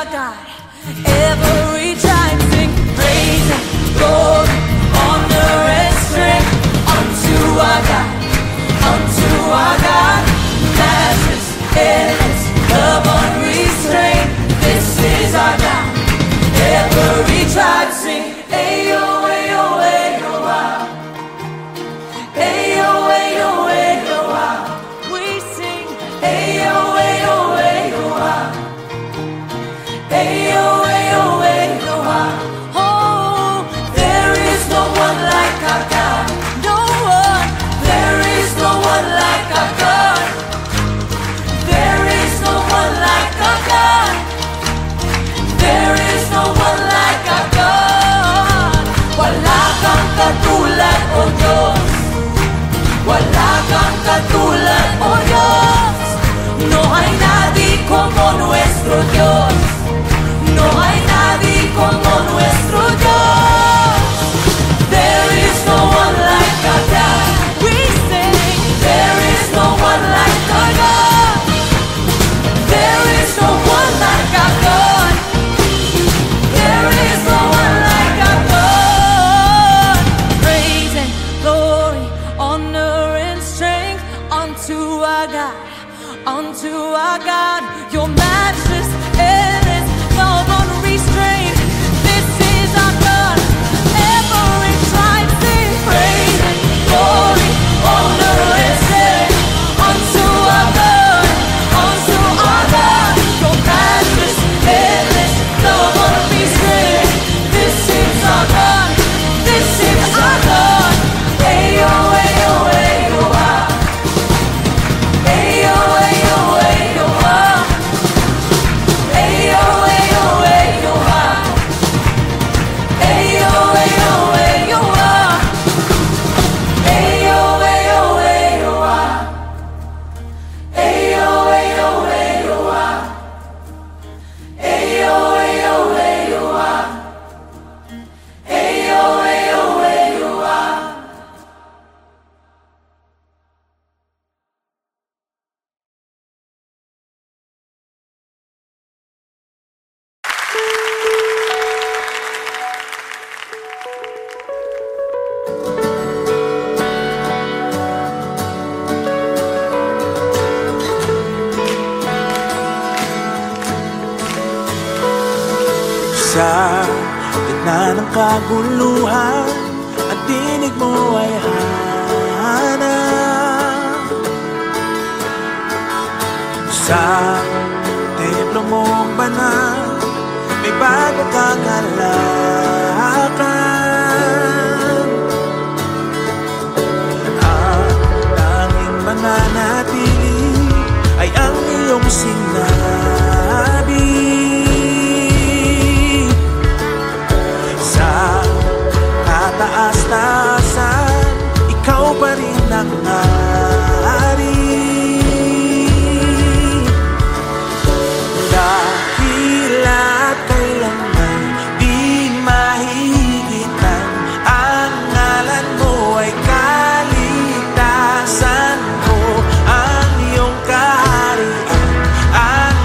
our God. Every tribe sing praise and glory, honor and strength unto our God, unto our God. Matchless, endless, love unrestrained. This is our God. Every tribe sing, ayo, ayo, ayo, wow. Ayo, ayo, ayo, wow. We sing, ayo, ayo, ayo, wow. Ayo, ayo, ayo, wow. Oh, there is no one like our God. No one. There is no one like our God. There is no one like our God. There is no one like our God. Wala kang katulad, O Diyos. Wala kang katulad, O Diyos. No hay nadie como nuestro Dios. No hay nadie como nuestro Dios. There is no one like our God. We sing, there is no one like our God. There is no one like our God. There is no one like our God. Praise and glory, honor and strength unto our God, unto our God. Your matchless, endless, love unrestrained. This is our God. Every tribe sing praise and glory, honor and strength unto our God, unto our God. Your matchless, endless, love unrestrained. This is our God. This is our God. Ayo, ayo, ayo, wow. Ayo, ayo, ayo, wow. Ayo, ayo, ayo, wow. Ayo, ayo, ayo, wow. Ayo, ayo, ayo, wow. Ayo, ayo, ayo, wow. Ayo, ayo, ayo, wow. Ayo, ayo, ayo, wow. Sa gitna ng kaguluhan, ang tinig mo ay hanap. Sa templo mong banal, may bago kang halakan. Ang tanging mananatili ay ang iyong sinabi. Sa kataas-taasan, ikaw pa rin ang hari. Dahila't kailanman di mahigitan, ang ngalan mo ay kaligtasan ko. Ang iyong kaharian, ang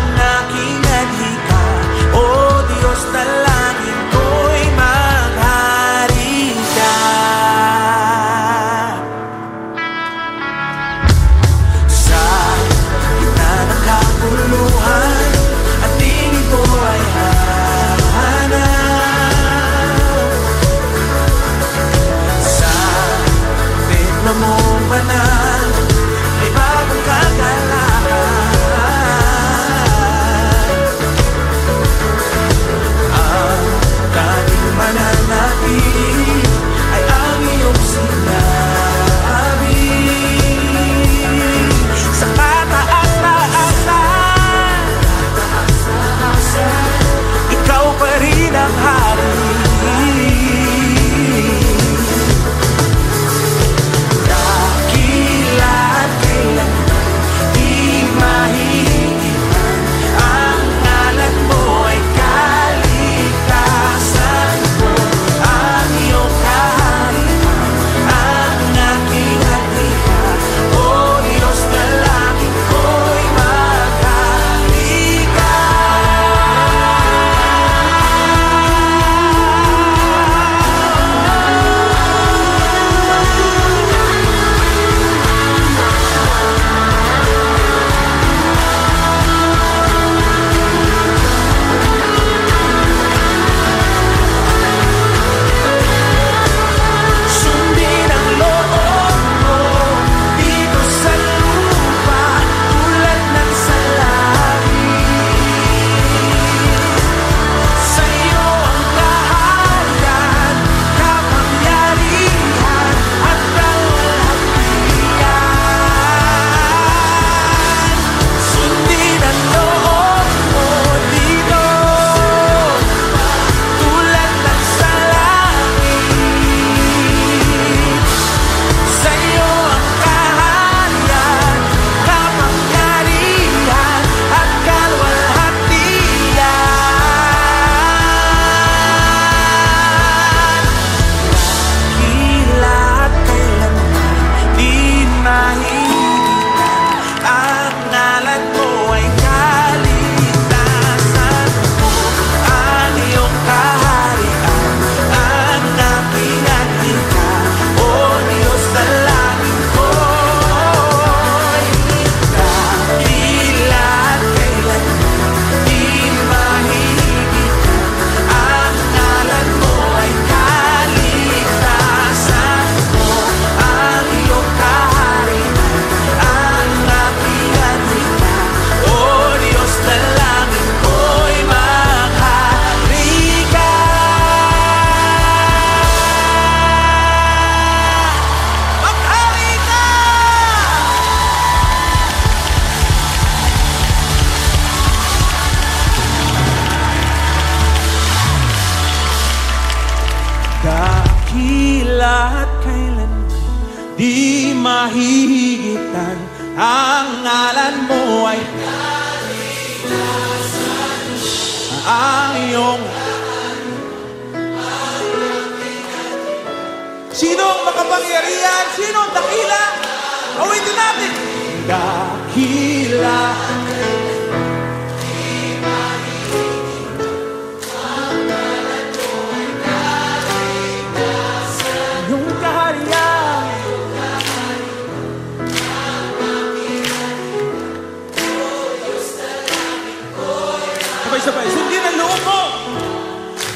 dakila at kailanman di mahihigitan. Ang ngalan mo ay ang iyong. Sino ang makapangyarihan? Sino ang dakila? Awitin natin. Dakila. Yung kaharian. Sabay-sabay. Sundin ang loob mo.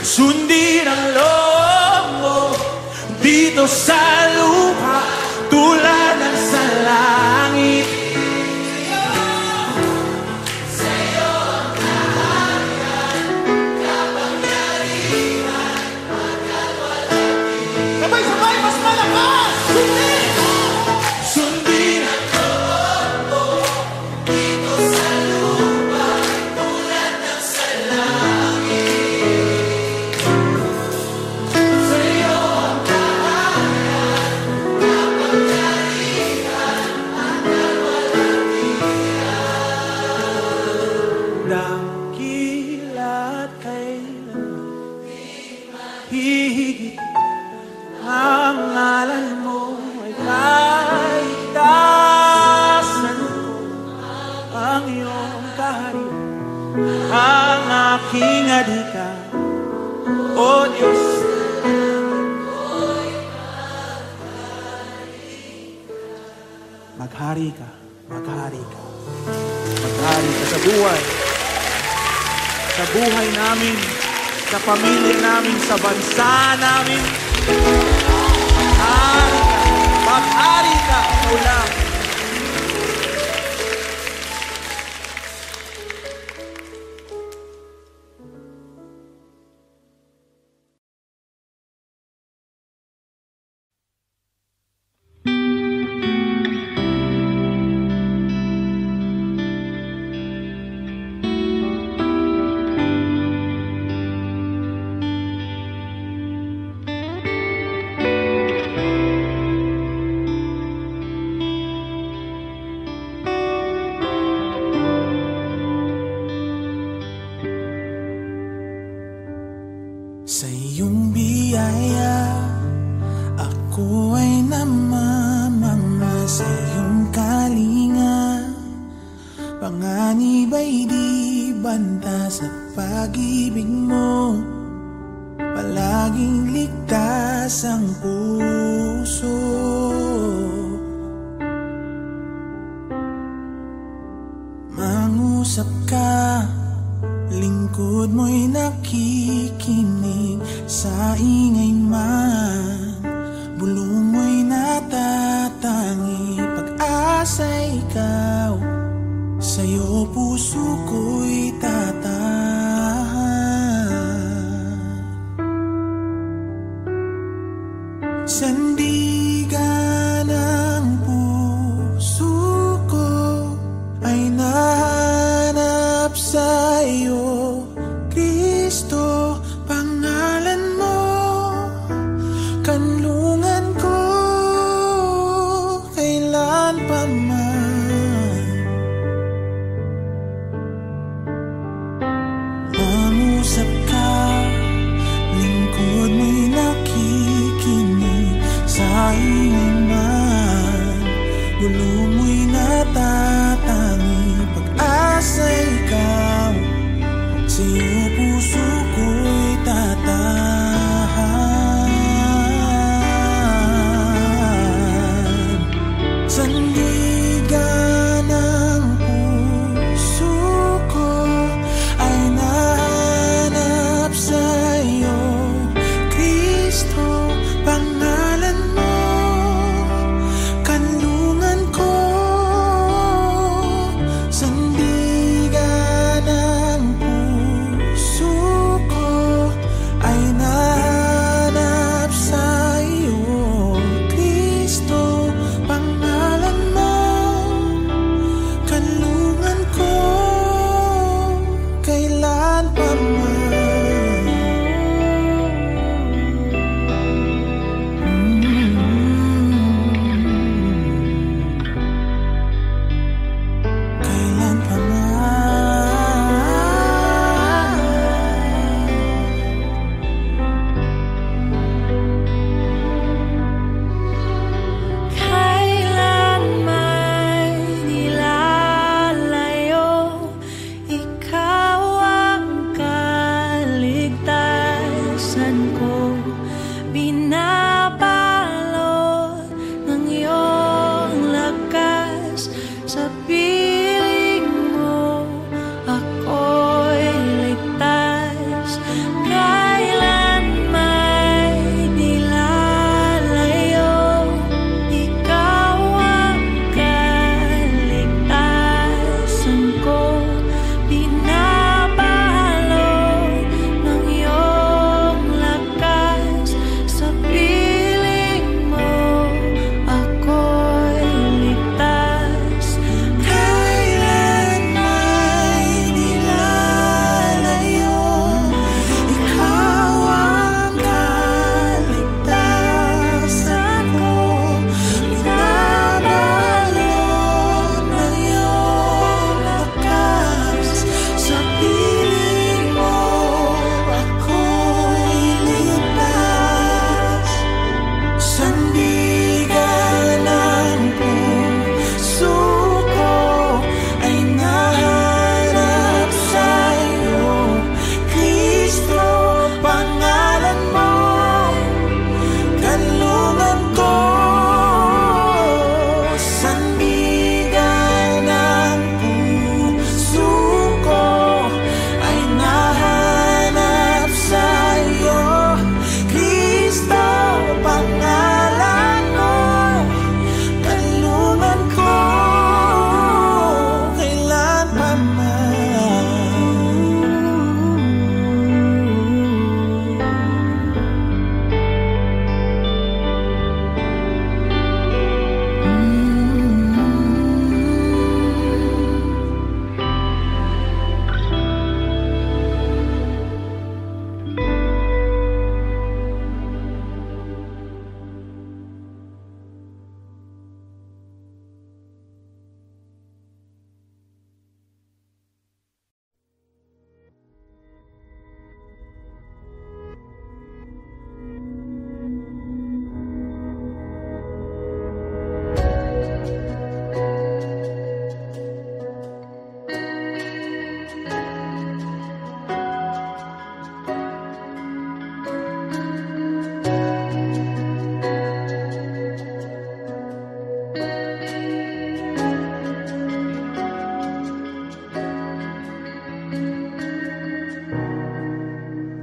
Sundin ang loob mo. Dito sa lupa, tulad ng sa langit. Sa'yo ang kaharian, kapangyarihan, hanggang walang hintay. Sabay-sabay, mas malakas! Sundin! Sundin ang loob mo. Dito sa lupa, tulad ng sa langit. Dakila at kailanman hihigit ang ngalan mo ay kaligtasan ko. Ang iyong kaharian, ang aking adhika, O Diyos. Maghari ka, maghari ka, maghari ka sa buhay. Sa buhay namin, sa pamilya namin, sa bansa namin. Maghari ka, ikaw lang. Sa iyong biyaya, ako ay namamanga. Sa iyong kalinga, panganib ay di banta. Sa pag-ibig mo, palaging ligtas ang puso. Mangusap ka, lingkod mo'y nakikinig. Sa ingay man, bulong mo'y natatangi. Pag-asa'y ikaw, sa'yo puso ko'y tatahan. Sandigan ng puso ko ay nahanap sa'yo, Kristo. Pangalan mo, kanlungan ko, kailan pa man.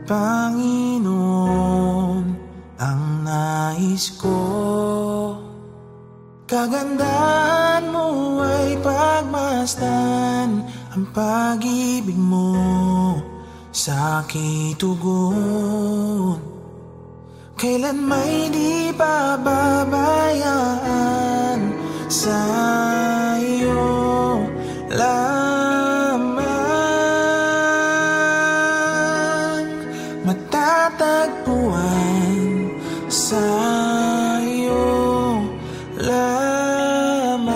Panginoon, ang nais ko, kagandahan mo ay pagmasdan, ang pag-ibig mo sa aking tugon. Kailan may di pababayaan, sa iyo lamang matatagpuan, sa iyo lamang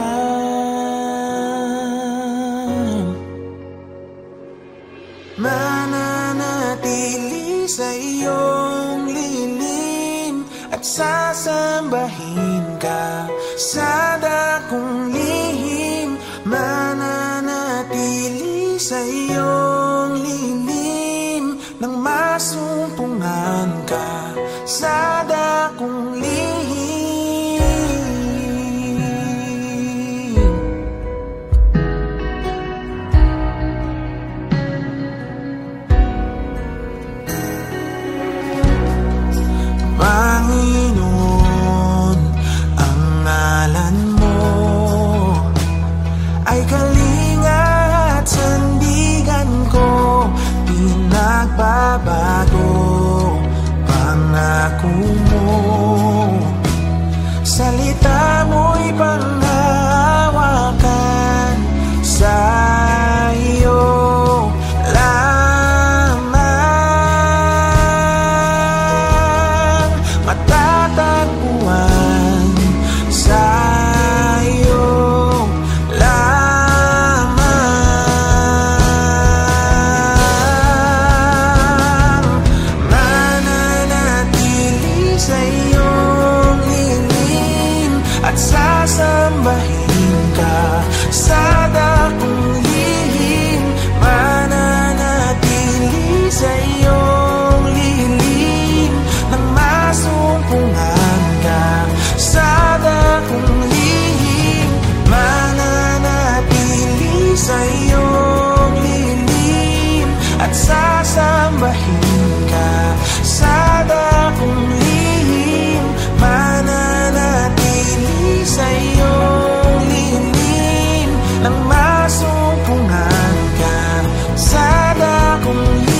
mananatili sa iyong lilim at sasambahin ka sa dakong lihim. Mananatili sa iyong lilim nang masumpungan ka sa dakong lihim. Panginoon, ang ngalan mo ay kalinga at sandigan ko, pinagbabago pangako mo. Salita mo'y panghawakan, sa iyo lamang matatagpuan, sa iyo lamang mananatili sa iyong lilim at sasambahin ka sa dakong lihim. Mananatili sa iyong lilim nang masumpungan ka sa dakong lihim. Mananatili sa iyong lilim at sasambahin ka sa dakong lihim. Mananatili sa iyong lilim nang masumpungan ka sa dakong lihim.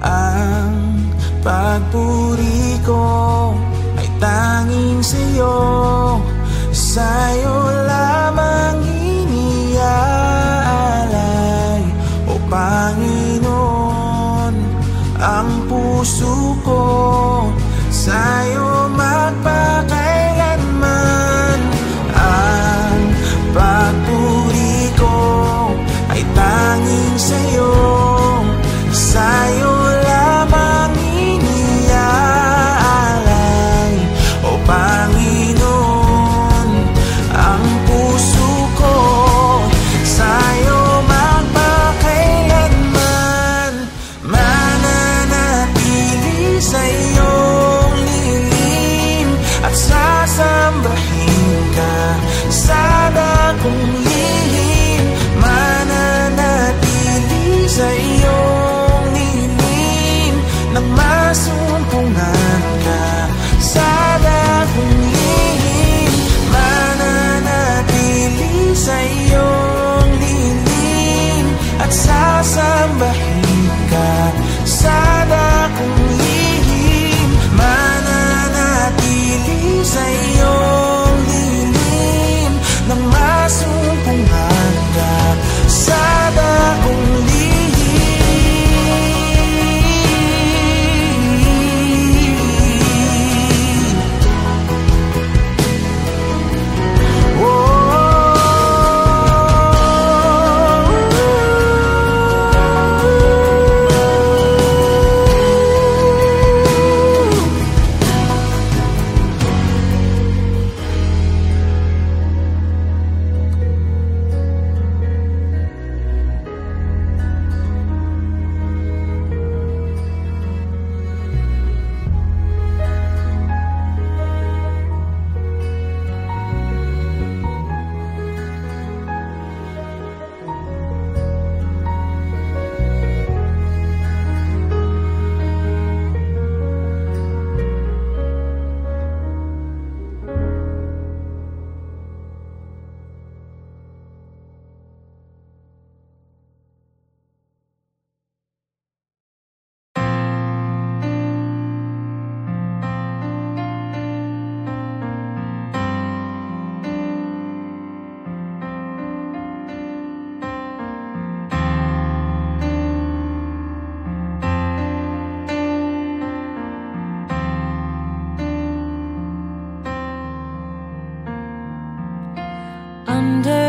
Ang pagpuri ko ay tanging sa'yo, sa'yo lamang iniaalay. O Panginoon, ang puso ko sa'yo magpakailanman. Ang pagpuri ko ay tanging sa'yo, sa'yo lamang iniaalay. O Panginoon, ang puso ko sa'yo magpakailanman. Mananatili sa iyong lilim at sasambahin ka sa dakong lihim. Mananatili sa iyong lilim nang masumpungan ka sa dakong lihim. Mananatili sa iyong lilim at sasambahin ka sa dakong lihim. Mananatili sa iyong lilim nang masumpungan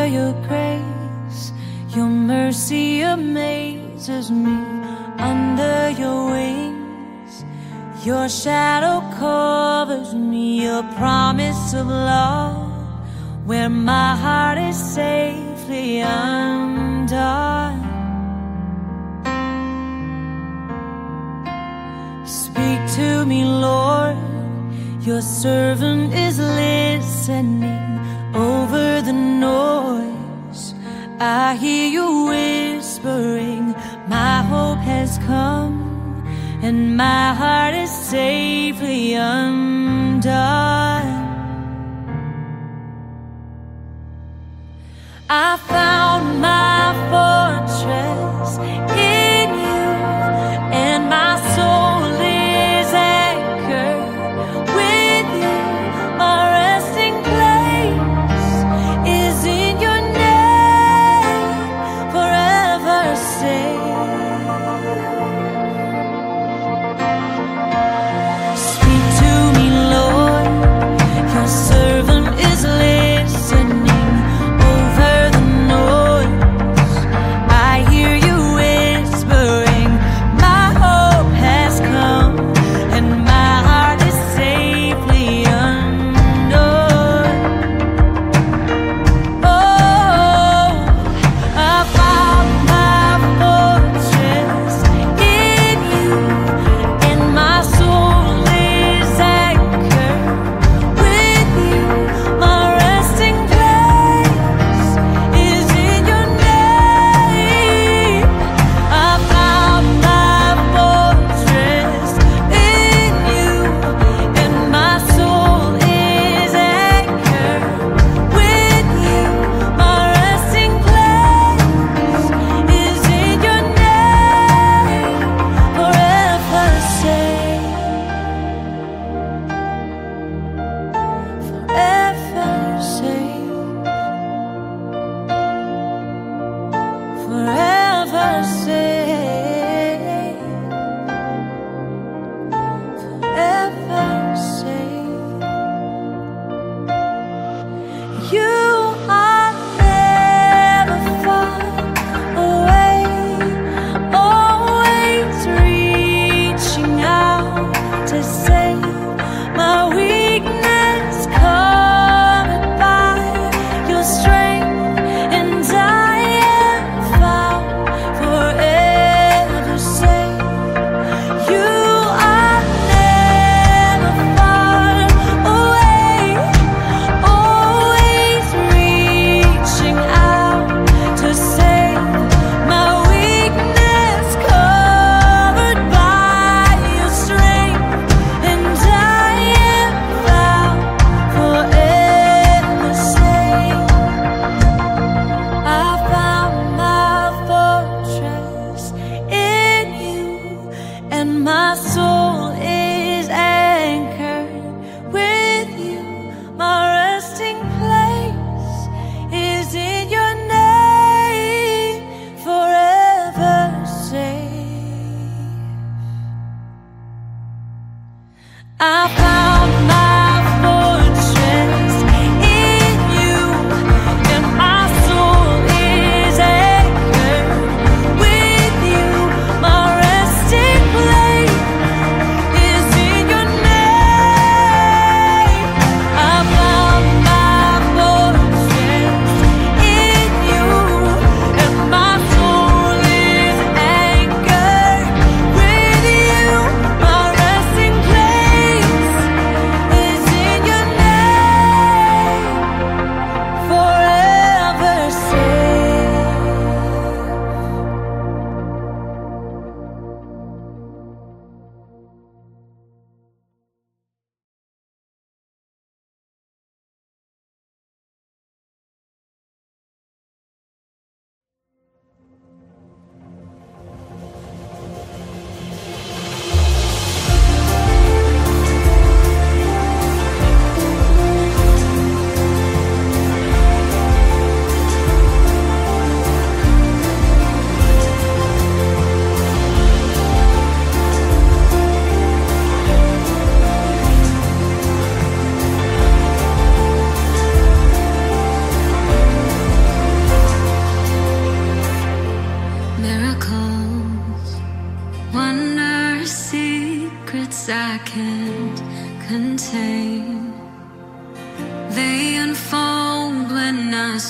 your grace, your mercy amazes me. Under your wings, your shadow covers me. Your promise of love, where my heart is safely undone. Speak to me, Lord, your servant is listening. Over the noise, I hear you whispering, my hope has come, and my heart is safely undone. I found my fortress in you, and my soul is anchored with you. My resting place is in your name, forever safe. Speak to me, Lord, your servant is listening. Over the noise,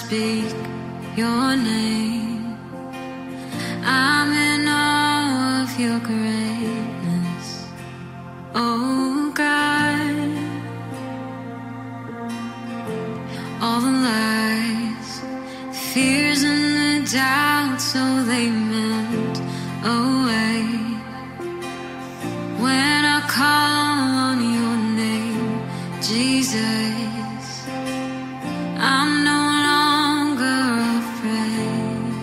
speak your name. I'm in awe of your greatness, oh God. All the lies, fears and the doubts, oh they melt away when I call on your name, Jesus. I'm no longer afraid,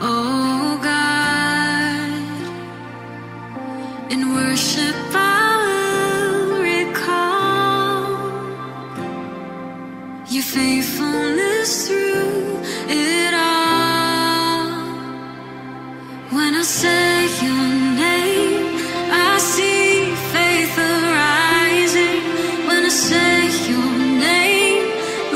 oh God. In worship I will recall your faithfulness through it all. When I say your name, I see faith arising. When I say your name,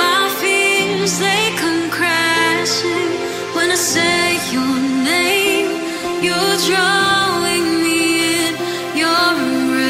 my fears they come crashing. When I say your name, you're drawing me in your embrace.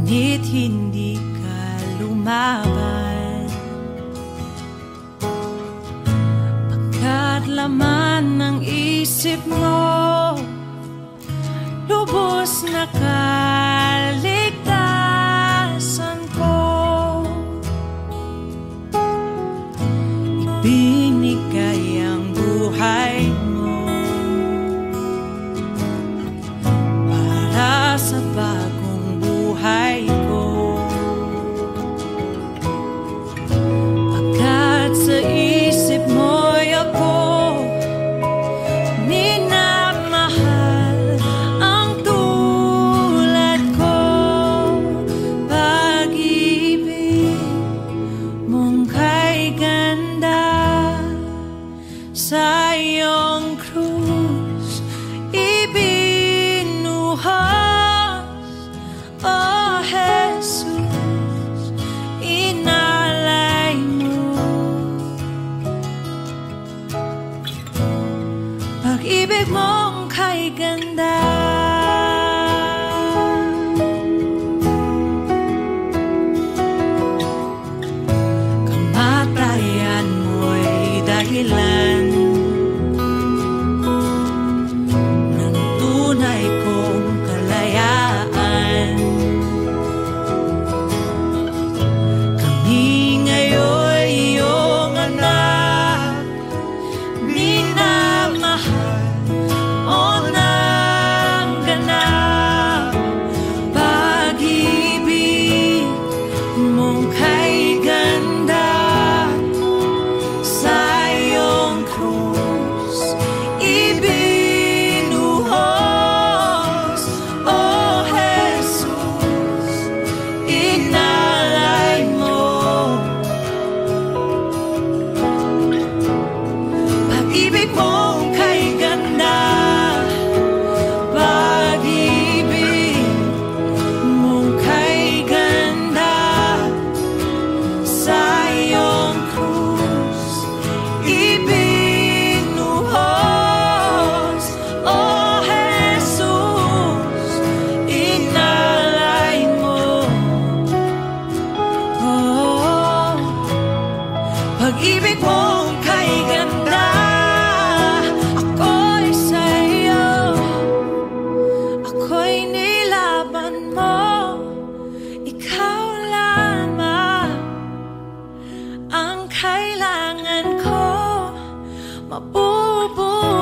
ngunit hindi ka lumaban. Pagkat laman ng isip mo lubos na kaligtasan ko, ibinigay ang buhay mo para sa bagong buhay ko. Pagkat sa isip mo'y ako minamahal ang tulad ko. Pag-ibig mong kay ganda sa iyong krus ibinuhos, O Jesus, inalay mo. Pag-ibig mong kay ganda. Kamatayan mo'y dahilan ng tunay kong kalayaan. Kami ngayon iyong anak, minamahal o ng ganap. Pag-ibig mong kay ganda sa iyong krus ibinuhos, O Jesus, inalay mo. Pag-ibig mong kay ganda, pag-ibig mong kay ganda sa iyong krus ibinuhos, O Jesus, inalay mo. Oh, pag-ibig mong kay ganda, ako'y sa'yo, ako'y nilaban mo. Ikaw lamang ang kailangan ko, mabubuhay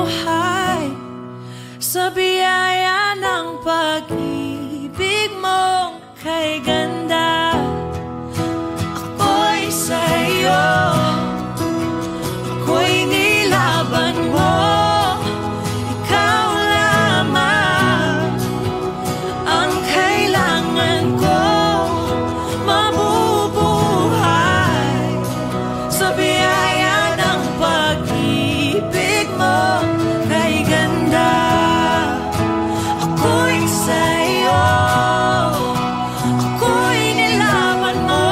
sa biyaya ng pag-ibig mong kay ganda. Ako'y sa'yo, ako'y nilaban mo. Ikaw lamang ang kailangan ko, mabubuhay sa biyaya ng pag-ibig mo kay ganda. Ako'y sa'yo, ako'y nilaban mo.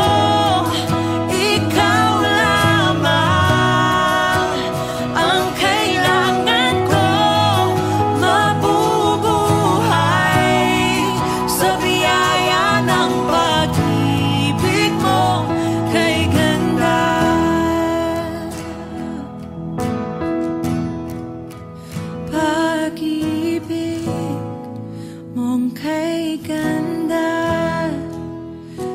Ikaw lamang ang kailangan ko, mabubuhay sa biyaya ng pag-ibig mo kay ganda. Pag-ibig mong kay ganda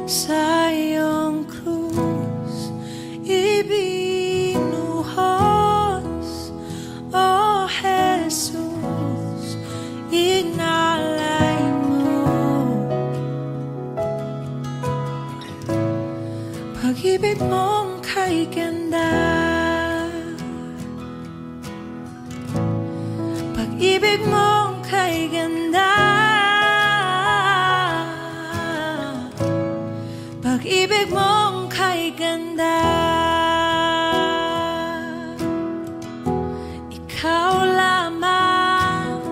sa iyong krus ibinuhos, O Jesus, inalay mo. Pag-ibig mong kay ganda, pag-ibig mong kay ganda, pag-ibig mong kay ganda. Ikaw lamang,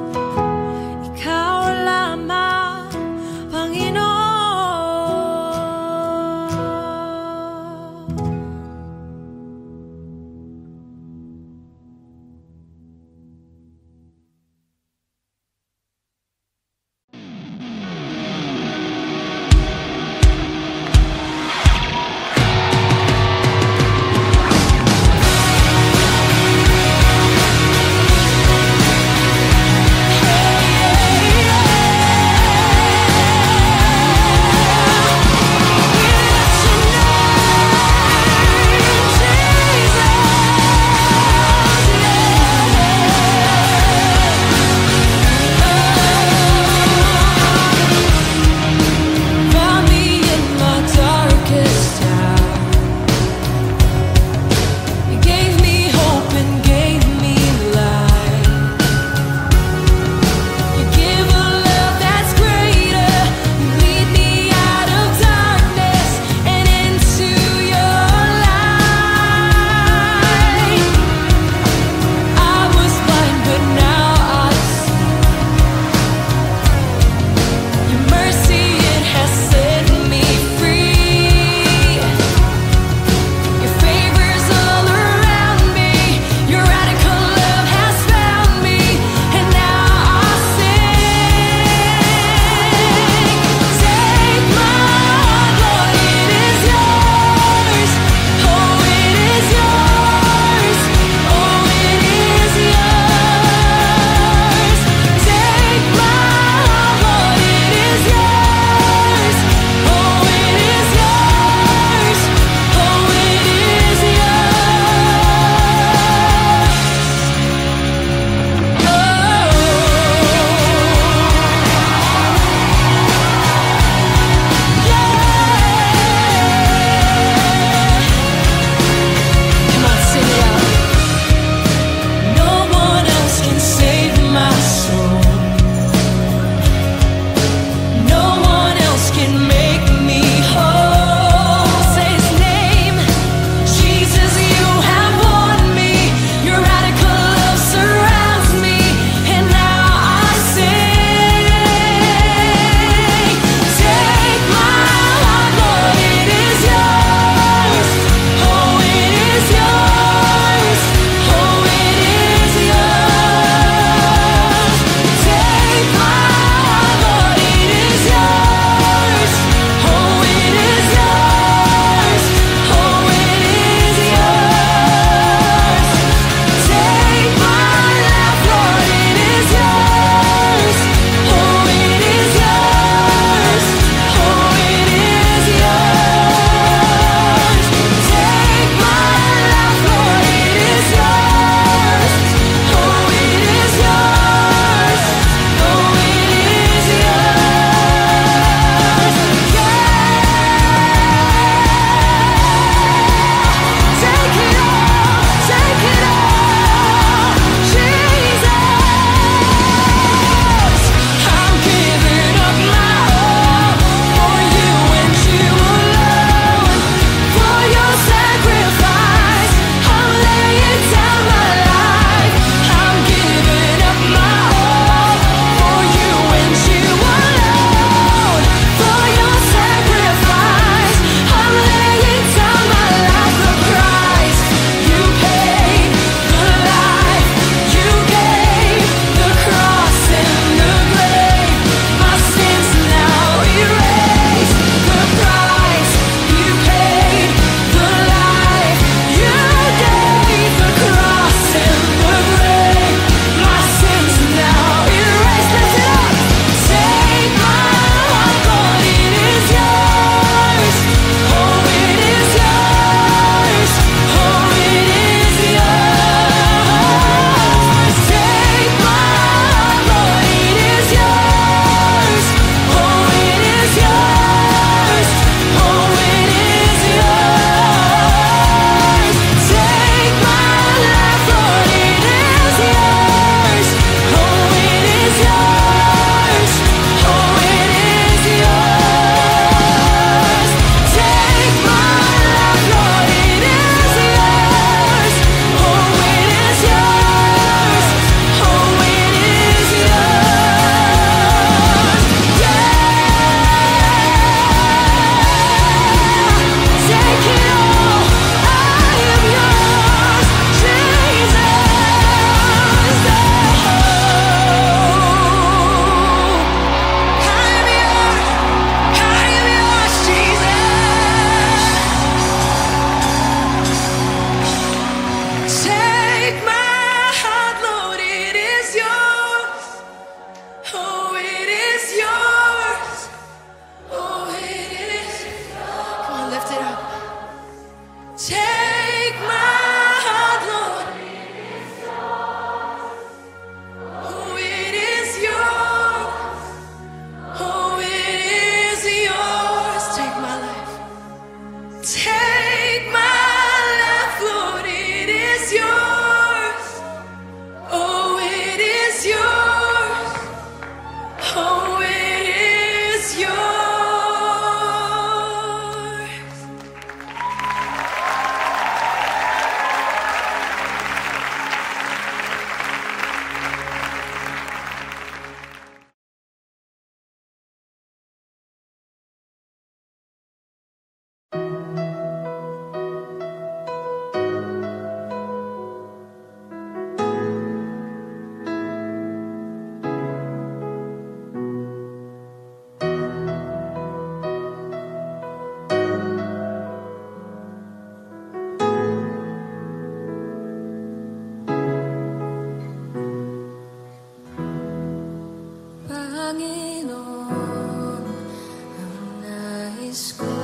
Diyos ko.